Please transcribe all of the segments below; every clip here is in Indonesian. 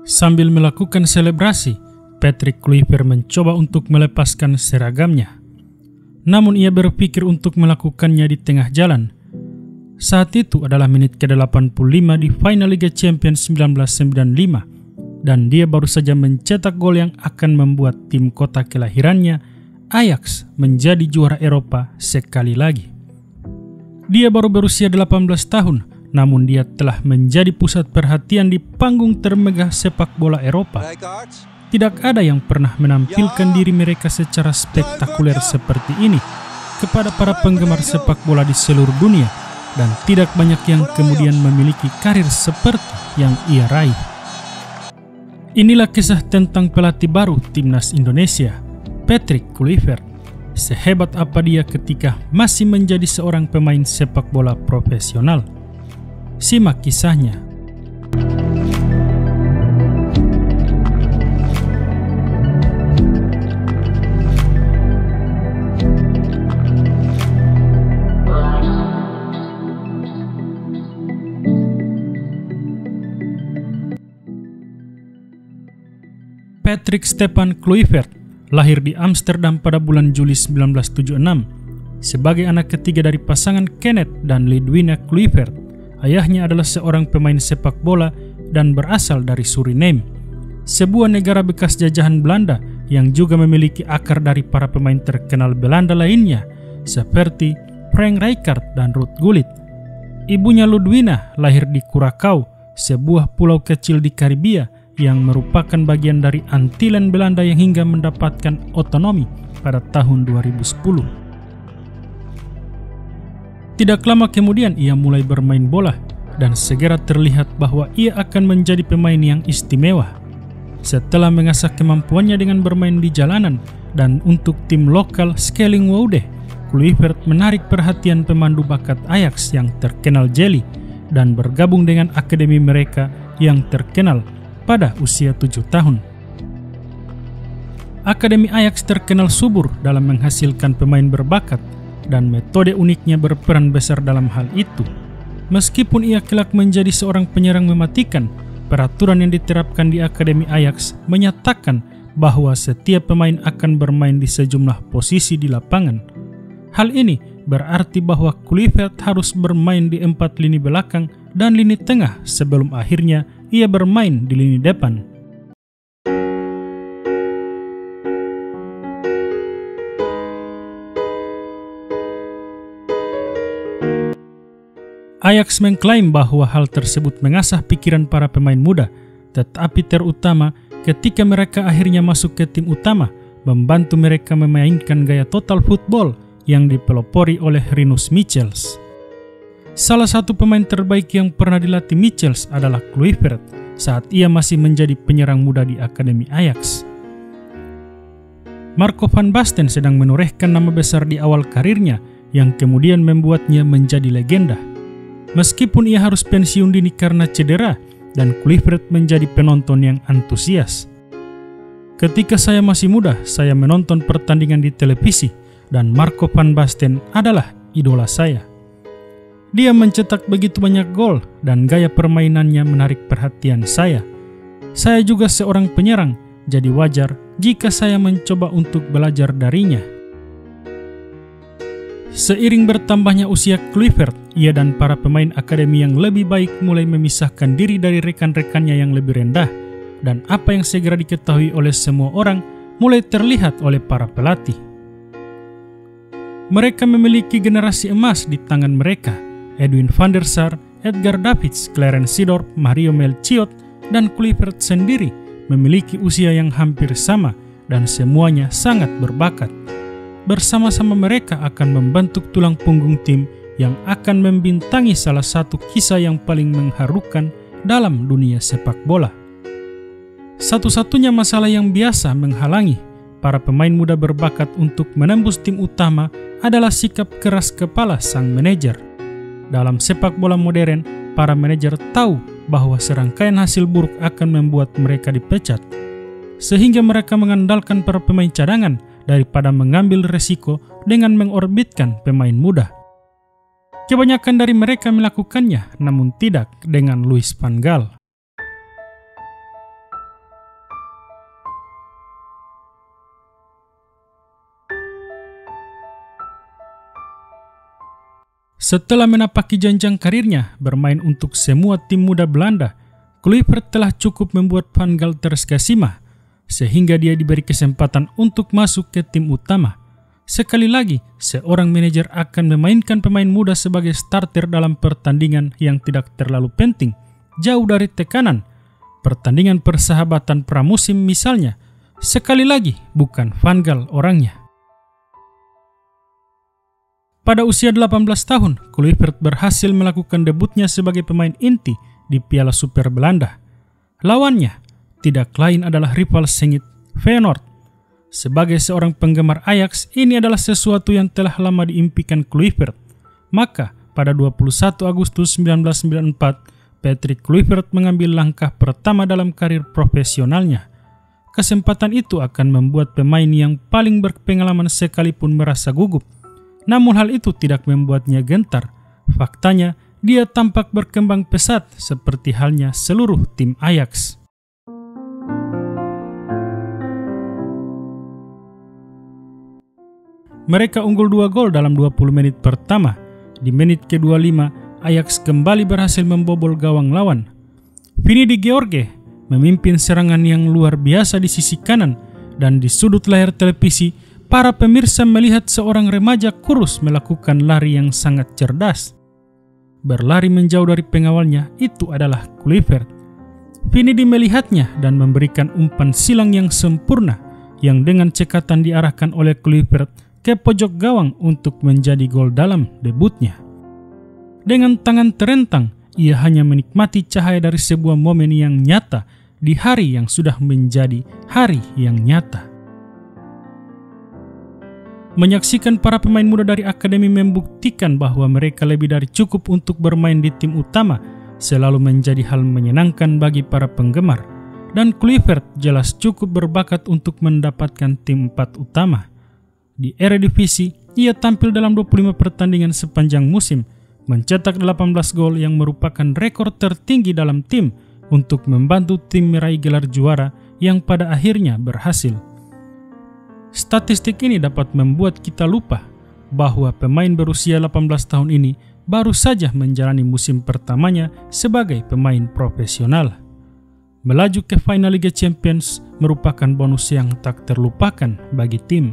Sambil melakukan selebrasi, Patrick Kluivert mencoba untuk melepaskan seragamnya. Namun ia berpikir untuk melakukannya di tengah jalan. Saat itu adalah menit ke-85 di final Liga Champions 1995 dan dia baru saja mencetak gol yang akan membuat tim kota kelahirannya, Ajax, menjadi juara Eropa sekali lagi. Dia baru berusia 18 tahun, namun dia telah menjadi pusat perhatian di panggung termegah sepak bola Eropa. Tidak ada yang pernah menampilkan diri mereka secara spektakuler seperti ini kepada para penggemar sepak bola di seluruh dunia, dan tidak banyak yang kemudian memiliki karir seperti yang ia raih. Inilah kisah tentang pelatih baru timnas Indonesia, Patrick Kluivert. Sehebat apa dia ketika masih menjadi seorang pemain sepak bola profesional? Simak kisahnya. Patrick Stefan Kluivert lahir di Amsterdam pada bulan Juli 1976 sebagai anak ketiga dari pasangan Kenneth dan Lidwina Kluivert. Ayahnya adalah seorang pemain sepak bola dan berasal dari Suriname, sebuah negara bekas jajahan Belanda yang juga memiliki akar dari para pemain terkenal Belanda lainnya seperti Frank Rijkaard dan Ruud Gullit. Ibunya Ludwina lahir di Curaçao, sebuah pulau kecil di Karibia yang merupakan bagian dari Antillen Belanda yang hingga mendapatkan otonomi pada tahun 2010. Tidak lama kemudian ia mulai bermain bola dan segera terlihat bahwa ia akan menjadi pemain yang istimewa. Setelah mengasah kemampuannya dengan bermain di jalanan dan untuk tim lokal Skellingwoude, Kluivert menarik perhatian pemandu bakat Ajax yang terkenal Jelly dan bergabung dengan akademi mereka yang terkenal pada usia 7 tahun. Akademi Ajax terkenal subur dalam menghasilkan pemain berbakat dan metode uniknya berperan besar dalam hal itu. Meskipun ia kelak menjadi seorang penyerang mematikan, peraturan yang diterapkan di Akademi Ajax menyatakan bahwa setiap pemain akan bermain di sejumlah posisi di lapangan. Hal ini berarti bahwa Kluivert harus bermain di 4 lini belakang dan lini tengah sebelum akhirnya ia bermain di lini depan. Ajax mengklaim bahwa hal tersebut mengasah pikiran para pemain muda, tetapi terutama ketika mereka akhirnya masuk ke tim utama, membantu mereka memainkan gaya total football yang dipelopori oleh Rinus Michels. Salah satu pemain terbaik yang pernah dilatih Michels adalah Kluivert saat ia masih menjadi penyerang muda di Akademi Ajax. Marco van Basten sedang menorehkan nama besar di awal karirnya yang kemudian membuatnya menjadi legenda. Meskipun ia harus pensiun dini karena cedera dan Kluivert menjadi penonton yang antusias. Ketika saya masih muda, saya menonton pertandingan di televisi dan Marco van Basten adalah idola saya. Dia mencetak begitu banyak gol dan gaya permainannya menarik perhatian saya. Saya juga seorang penyerang, jadi wajar jika saya mencoba untuk belajar darinya. Seiring bertambahnya usia Kluivert, ia dan para pemain akademi yang lebih baik mulai memisahkan diri dari rekan-rekannya yang lebih rendah, dan apa yang segera diketahui oleh semua orang mulai terlihat oleh para pelatih. Mereka memiliki generasi emas di tangan mereka. Edwin van der Sar, Edgar Davids, Clarence Seedorf, Mario Melchiot, dan Kluivert sendiri memiliki usia yang hampir sama dan semuanya sangat berbakat. Bersama-sama mereka akan membentuk tulang punggung tim yang akan membintangi salah satu kisah yang paling mengharukan dalam dunia sepak bola. Satu-satunya masalah yang biasa menghalangi para pemain muda berbakat untuk menembus tim utama adalah sikap keras kepala sang manajer. Dalam sepak bola modern, para manajer tahu bahwa serangkaian hasil buruk akan membuat mereka dipecat, sehingga mereka mengandalkan para pemain cadangan daripada mengambil resiko dengan mengorbitkan pemain muda. Kebanyakan dari mereka melakukannya, namun tidak dengan Louis van Gaal. Setelah menapaki jenjang karirnya bermain untuk semua tim muda Belanda, Kluivert telah cukup membuat Van Gaal terkesima, sehingga dia diberi kesempatan untuk masuk ke tim utama. Sekali lagi, seorang manajer akan memainkan pemain muda sebagai starter dalam pertandingan yang tidak terlalu penting, jauh dari tekanan. Pertandingan persahabatan pramusim misalnya, sekali lagi bukan Van Gaal orangnya. Pada usia 18 tahun, Kluivert berhasil melakukan debutnya sebagai pemain inti di Piala Super Belanda. Lawannya tidak lain adalah rival sengit Feyenoord. Sebagai seorang penggemar Ajax, ini adalah sesuatu yang telah lama diimpikan Kluivert. Maka, pada 21 Agustus 1994, Patrick Kluivert mengambil langkah pertama dalam karir profesionalnya. Kesempatan itu akan membuat pemain yang paling berpengalaman sekalipun merasa gugup. Namun hal itu tidak membuatnya gentar. Faktanya, dia tampak berkembang pesat seperti halnya seluruh tim Ajax. Mereka unggul 2 gol dalam 20 menit pertama. Di menit ke-25, Ajax kembali berhasil membobol gawang lawan. Vini de George memimpin serangan yang luar biasa di sisi kanan, dan di sudut layar televisi, para pemirsa melihat seorang remaja kurus melakukan lari yang sangat cerdas. Berlari menjauh dari pengawalnya, itu adalah Kluivert. Vini melihatnya dan memberikan umpan silang yang sempurna, yang dengan cekatan diarahkan oleh Kluivert ke pojok gawang untuk menjadi gol dalam debutnya. Dengan tangan terentang, ia hanya menikmati cahaya dari sebuah momen yang nyata di hari yang sudah menjadi hari yang nyata. Menyaksikan para pemain muda dari akademi membuktikan bahwa mereka lebih dari cukup untuk bermain di tim utama selalu menjadi hal menyenangkan bagi para penggemar, dan Kluivert jelas cukup berbakat untuk mendapatkan tim 4 utama. Di Eredivisie, ia tampil dalam 25 pertandingan sepanjang musim, mencetak 18 gol yang merupakan rekor tertinggi dalam tim untuk membantu tim meraih gelar juara yang pada akhirnya berhasil. Statistik ini dapat membuat kita lupa bahwa pemain berusia 18 tahun ini baru saja menjalani musim pertamanya sebagai pemain profesional. Melaju ke final Liga Champions merupakan bonus yang tak terlupakan bagi tim.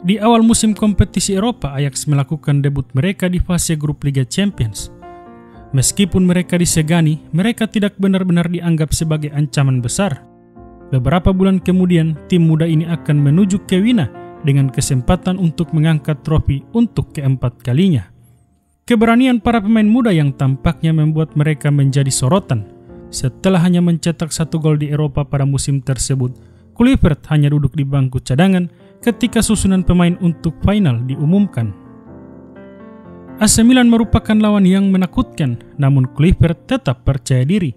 Di awal musim kompetisi Eropa, Ajax melakukan debut mereka di fase grup Liga Champions. Meskipun mereka disegani, mereka tidak benar-benar dianggap sebagai ancaman besar. Beberapa bulan kemudian, tim muda ini akan menuju ke Wina dengan kesempatan untuk mengangkat trofi untuk keempat kalinya. Keberanian para pemain muda yang tampaknya membuat mereka menjadi sorotan. Setelah hanya mencetak 1 gol di Eropa pada musim tersebut, Kluivert hanya duduk di bangku cadangan ketika susunan pemain untuk final diumumkan. AC Milan merupakan lawan yang menakutkan, namun Kluivert tetap percaya diri.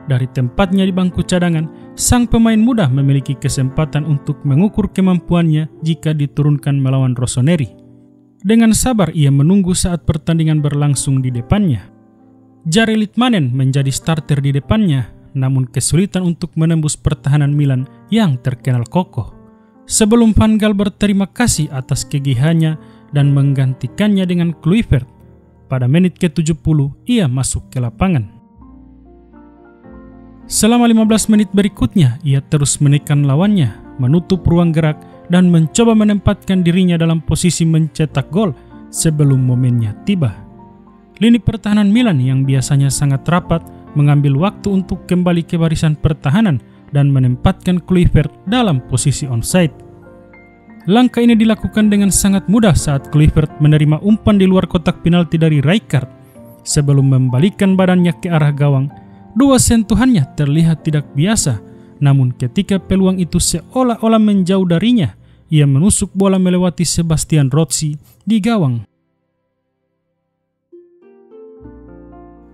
Dari tempatnya di bangku cadangan, sang pemain muda memiliki kesempatan untuk mengukur kemampuannya jika diturunkan melawan Rossoneri. Dengan sabar ia menunggu saat pertandingan berlangsung di depannya. Jari Litmanen menjadi starter di depannya, namun kesulitan untuk menembus pertahanan Milan yang terkenal kokoh. Sebelum Van Gaal berterima kasih atas kegiahannya dan menggantikannya dengan Kluivert, pada menit ke-70 ia masuk ke lapangan. Selama 15 menit berikutnya, ia terus menekan lawannya, menutup ruang gerak, dan mencoba menempatkan dirinya dalam posisi mencetak gol sebelum momennya tiba. Lini pertahanan Milan yang biasanya sangat rapat mengambil waktu untuk kembali ke barisan pertahanan dan menempatkan Kluivert dalam posisi onside. Langkah ini dilakukan dengan sangat mudah saat Kluivert menerima umpan di luar kotak penalti dari Rijkaard. Sebelum membalikkan badannya ke arah gawang, dua sentuhannya terlihat tidak biasa, namun ketika peluang itu seolah-olah menjauh darinya, ia menusuk bola melewati Sebastian Rossi di gawang.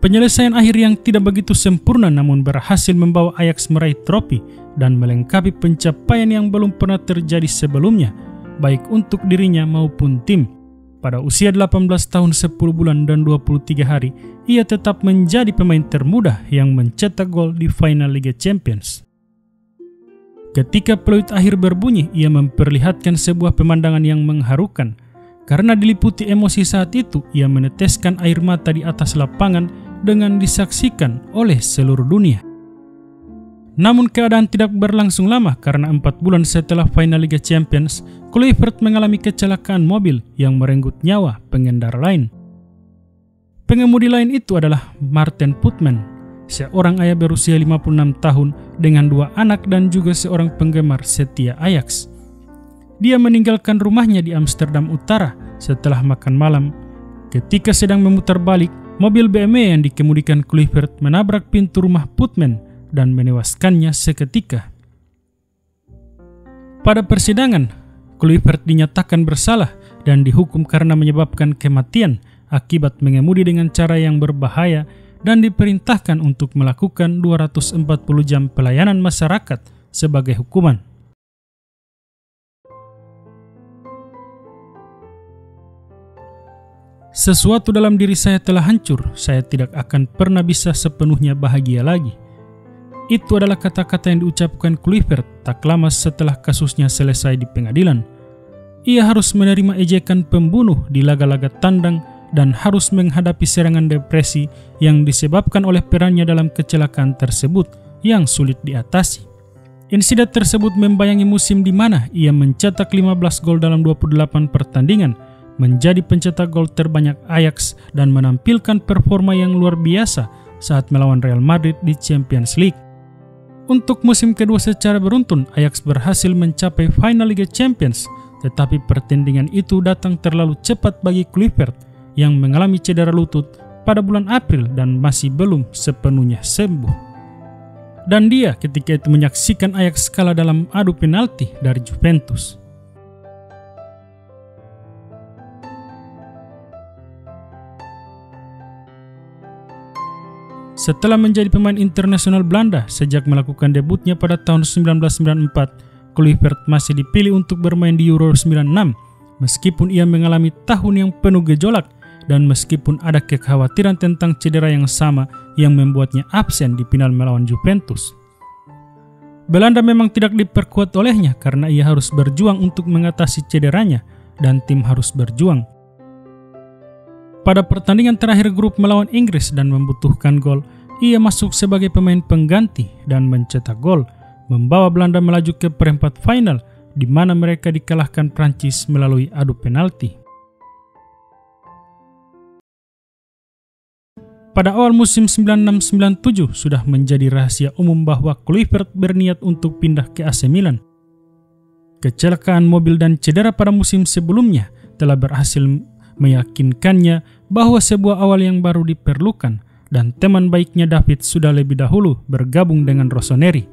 Penyelesaian akhir yang tidak begitu sempurna namun berhasil membawa Ajax meraih trofi dan melengkapi pencapaian yang belum pernah terjadi sebelumnya, baik untuk dirinya maupun tim. Pada usia 18 tahun 10 bulan dan 23 hari, ia tetap menjadi pemain termuda yang mencetak gol di final Liga Champions. Ketika peluit akhir berbunyi, ia memperlihatkan sebuah pemandangan yang mengharukan. Karena diliputi emosi saat itu, ia meneteskan air mata di atas lapangan dengan disaksikan oleh seluruh dunia. Namun keadaan tidak berlangsung lama karena 4 bulan setelah final Liga Champions, Kluivert mengalami kecelakaan mobil yang merenggut nyawa pengendara lain. Pengemudi lain itu adalah Maarten Putman, seorang ayah berusia 56 tahun dengan 2 anak dan juga seorang penggemar setia Ajax. Dia meninggalkan rumahnya di Amsterdam Utara setelah makan malam. Ketika sedang memutar balik, mobil BMW yang dikemudikan Kluivert menabrak pintu rumah Putman dan menewaskannya seketika. Pada persidangan, Kluivert dinyatakan bersalah dan dihukum karena menyebabkan kematian akibat mengemudi dengan cara yang berbahaya dan diperintahkan untuk melakukan 240 jam pelayanan masyarakat sebagai hukuman. Sesuatu dalam diri saya telah hancur, saya tidak akan pernah bisa sepenuhnya bahagia lagi. Itu adalah kata-kata yang diucapkan Kluivert tak lama setelah kasusnya selesai di pengadilan. Ia harus menerima ejekan pembunuh di laga-laga tandang dan harus menghadapi serangan depresi yang disebabkan oleh perannya dalam kecelakaan tersebut yang sulit diatasi. Insiden tersebut membayangi musim di mana ia mencetak 15 gol dalam 28 pertandingan, menjadi pencetak gol terbanyak Ajax dan menampilkan performa yang luar biasa saat melawan Real Madrid di Champions League. Untuk musim kedua secara beruntun, Ajax berhasil mencapai final Liga Champions, tetapi pertandingan itu datang terlalu cepat bagi Kluivert yang mengalami cedera lutut pada bulan April dan masih belum sepenuhnya sembuh. Dan dia ketika itu menyaksikan Ajax kalah dalam adu penalti dari Juventus. Setelah menjadi pemain internasional Belanda sejak melakukan debutnya pada tahun 1994, Kluivert masih dipilih untuk bermain di Euro 96 meskipun ia mengalami tahun yang penuh gejolak dan meskipun ada kekhawatiran tentang cedera yang sama yang membuatnya absen di final melawan Juventus. Belanda memang tidak diperkuat olehnya karena ia harus berjuang untuk mengatasi cederanya dan tim harus berjuang. Pada pertandingan terakhir grup melawan Inggris dan membutuhkan gol, ia masuk sebagai pemain pengganti dan mencetak gol, membawa Belanda melaju ke perempat final di mana mereka dikalahkan Prancis melalui adu penalti. Pada awal musim 96-97 sudah menjadi rahasia umum bahwa Kluivert berniat untuk pindah ke AC Milan. Kecelakaan mobil dan cedera pada musim sebelumnya telah berhasil meyakinkannya bahwa sebuah awal yang baru diperlukan dan teman baiknya David sudah lebih dahulu bergabung dengan Rossoneri.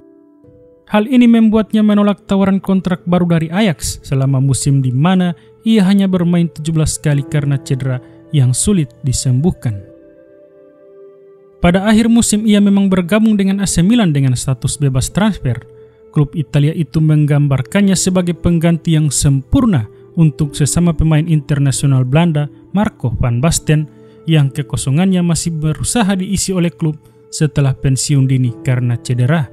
Hal ini membuatnya menolak tawaran kontrak baru dari Ajax selama musim di mana ia hanya bermain 17 kali karena cedera yang sulit disembuhkan. Pada akhir musim ia memang bergabung dengan AC Milan dengan status bebas transfer. Klub Italia itu menggambarkannya sebagai pengganti yang sempurna untuk sesama pemain internasional Belanda Marco van Basten yang kekosongannya masih berusaha diisi oleh klub setelah pensiun dini karena cedera.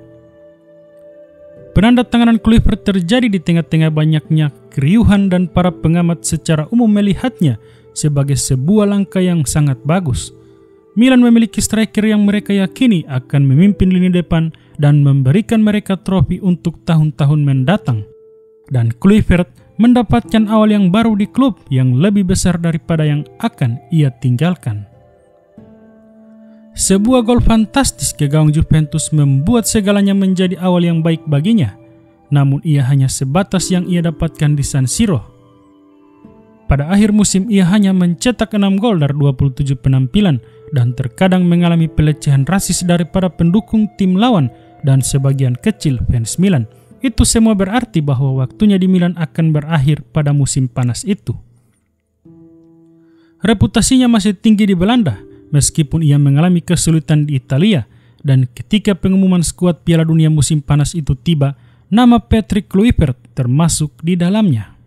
Penandatanganan Kluivert terjadi di tengah-tengah banyaknya keriuhan dan para pengamat secara umum melihatnya sebagai sebuah langkah yang sangat bagus. Milan memiliki striker yang mereka yakini akan memimpin lini depan dan memberikan mereka trofi untuk tahun-tahun mendatang. Dan Kluivert mendapatkan awal yang baru di klub yang lebih besar daripada yang akan ia tinggalkan. Sebuah gol fantastis ke gawang Juventus membuat segalanya menjadi awal yang baik baginya, namun ia hanya sebatas yang ia dapatkan di San Siro. Pada akhir musim ia hanya mencetak 6 gol dari 27 penampilan dan terkadang mengalami pelecehan rasis dari para pendukung tim lawan dan sebagian kecil fans Milan. Itu semua berarti bahwa waktunya di Milan akan berakhir pada musim panas itu. Reputasinya masih tinggi di Belanda, meskipun ia mengalami kesulitan di Italia, dan ketika pengumuman skuad Piala Dunia musim panas itu tiba, nama Patrick Kluivert termasuk di dalamnya.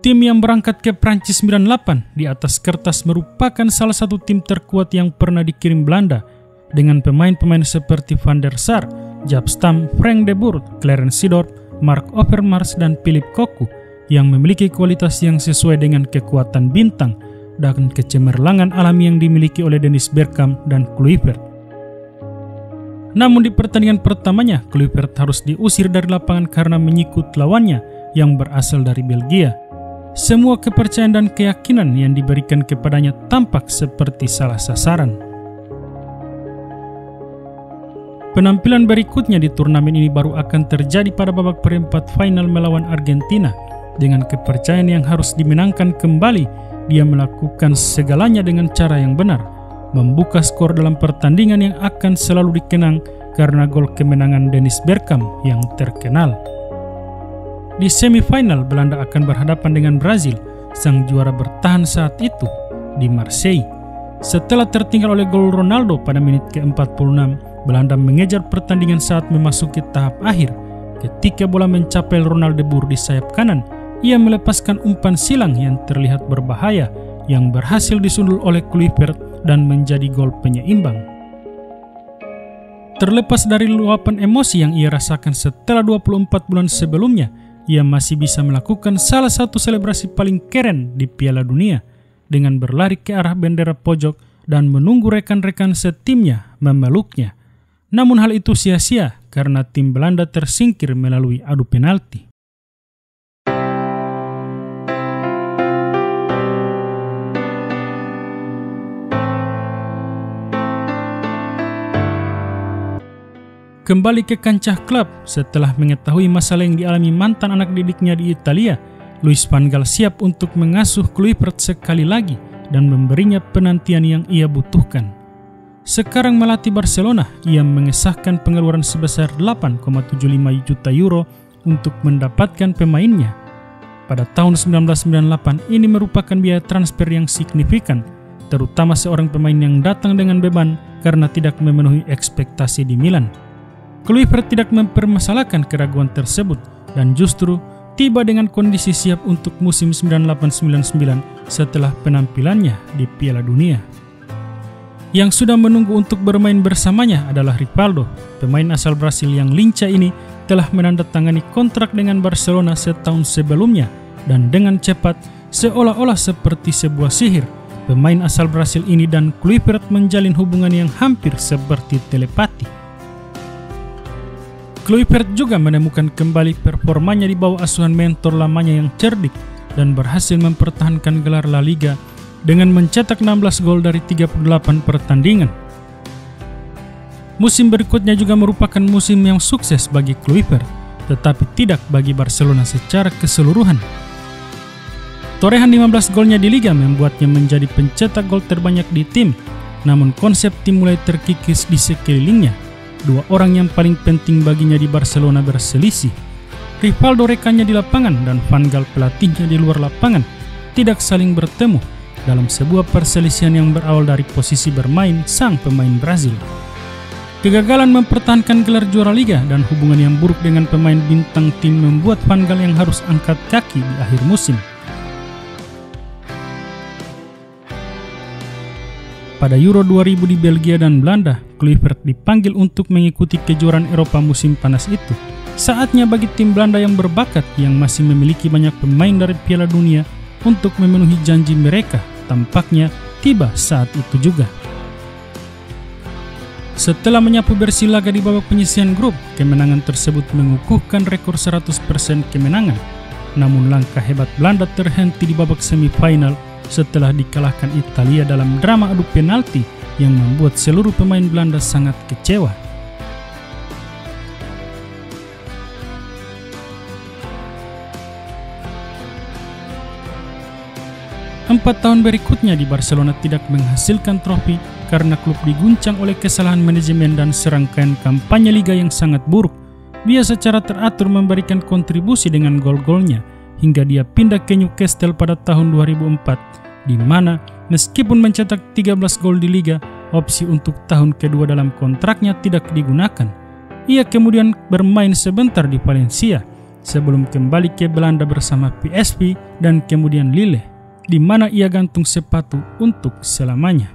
Tim yang berangkat ke Prancis 98 di atas kertas merupakan salah satu tim terkuat yang pernah dikirim Belanda. dengan pemain-pemain seperti Van der Sar, Jaap Stam, Frank de Boer, Clarence Seedorf, Mark Overmars, dan Philip Cocu yang memiliki kualitas yang sesuai dengan kekuatan bintang dan kecemerlangan alami yang dimiliki oleh Dennis Bergkamp dan Kluivert. Namun di pertandingan pertamanya, Kluivert harus diusir dari lapangan karena menyikut lawannya yang berasal dari Belgia. Semua kepercayaan dan keyakinan yang diberikan kepadanya tampak seperti salah sasaran. Penampilan berikutnya di turnamen ini baru akan terjadi pada babak perempat final melawan Argentina. Dengan kepercayaan yang harus dimenangkan kembali, dia melakukan segalanya dengan cara yang benar, membuka skor dalam pertandingan yang akan selalu dikenang karena gol kemenangan Dennis Bergkamp yang terkenal. Di semifinal, Belanda akan berhadapan dengan Brazil, sang juara bertahan saat itu, di Marseille. Setelah tertinggal oleh gol Ronaldo pada menit ke-46, Belanda mengejar pertandingan saat memasuki tahap akhir. Ketika bola mencapai Ronald de Boer di sayap kanan, ia melepaskan umpan silang yang terlihat berbahaya yang berhasil disundul oleh Kluivert dan menjadi gol penyeimbang. Terlepas dari luapan emosi yang ia rasakan setelah 24 bulan sebelumnya, ia masih bisa melakukan salah satu selebrasi paling keren di Piala Dunia dengan berlari ke arah bendera pojok dan menunggu rekan-rekan setimnya memeluknya. Namun hal itu sia-sia karena tim Belanda tersingkir melalui adu penalti. Kembali ke kancah klub, setelah mengetahui masalah yang dialami mantan anak didiknya di Italia, Louis van Gaal siap untuk mengasuh Kluivert sekali lagi dan memberinya penantian yang ia butuhkan. Sekarang melatih Barcelona, ia mengesahkan pengeluaran sebesar 8,75 juta euro untuk mendapatkan pemainnya. Pada tahun 1998, ini merupakan biaya transfer yang signifikan, terutama seorang pemain yang datang dengan beban karena tidak memenuhi ekspektasi di Milan. Kluivert tidak mempermasalahkan keraguan tersebut dan justru tiba dengan kondisi siap untuk musim 98-99 setelah penampilannya di Piala Dunia. Yang sudah menunggu untuk bermain bersamanya adalah Rivaldo. Pemain asal Brasil yang lincah ini telah menandatangani kontrak dengan Barcelona setahun sebelumnya dan dengan cepat, seolah-olah seperti sebuah sihir, pemain asal Brasil ini dan Kluivert menjalin hubungan yang hampir seperti telepati. Kluivert juga menemukan kembali performanya di bawah asuhan mentor lamanya yang cerdik dan berhasil mempertahankan gelar La Liga dengan mencetak 16 gol dari 38 pertandingan. Musim berikutnya juga merupakan musim yang sukses bagi Kluivert, tetapi tidak bagi Barcelona secara keseluruhan. Torehan 15 golnya di Liga membuatnya menjadi pencetak gol terbanyak di tim, namun konsep tim mulai terkikis di sekelilingnya. Dua orang yang paling penting baginya di Barcelona berselisih. Rivaldo rekannya di lapangan dan Van Gaal pelatihnya di luar lapangan tidak saling bertemu dalam sebuah perselisihan yang berawal dari posisi bermain sang pemain Brazil. Kegagalan mempertahankan gelar juara Liga dan hubungan yang buruk dengan pemain bintang tim membuat Van Gaal yang harus angkat kaki di akhir musim. Pada Euro 2000 di Belgia dan Belanda, Kluivert dipanggil untuk mengikuti kejuaraan Eropa musim panas itu. Saatnya bagi tim Belanda yang berbakat yang masih memiliki banyak pemain dari Piala Dunia untuk memenuhi janji mereka. Tampaknya tiba saat itu juga. Setelah menyapu bersih laga di babak penyisihan grup, kemenangan tersebut mengukuhkan rekor 100% kemenangan. Namun langkah hebat Belanda terhenti di babak semifinal setelah dikalahkan Italia dalam drama adu penalti yang membuat seluruh pemain Belanda sangat kecewa. 4 tahun berikutnya di Barcelona tidak menghasilkan trofi karena klub diguncang oleh kesalahan manajemen dan serangkaian kampanye liga yang sangat buruk. Dia secara teratur memberikan kontribusi dengan gol-golnya hingga dia pindah ke Newcastle pada tahun 2004, di mana meskipun mencetak 13 gol di liga, opsi untuk tahun kedua dalam kontraknya tidak digunakan. Ia kemudian bermain sebentar di Valencia sebelum kembali ke Belanda bersama PSV dan kemudian Lille, di mana ia gantung sepatu untuk selamanya.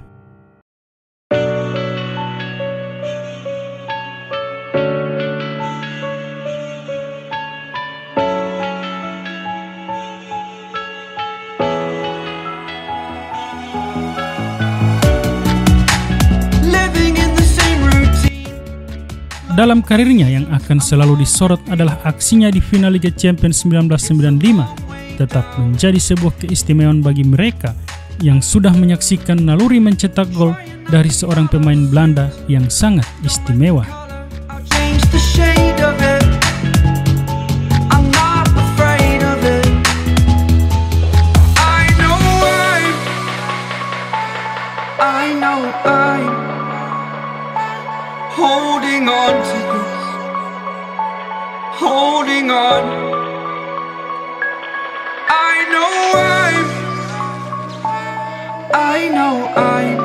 dalam karirnya yang akan selalu disorot adalah aksinya di final Liga Champions 1995, tetap menjadi sebuah keistimewaan bagi mereka yang sudah menyaksikan naluri mencetak gol dari seorang pemain Belanda yang sangat istimewa. Holding on to this, holding on. I know I'm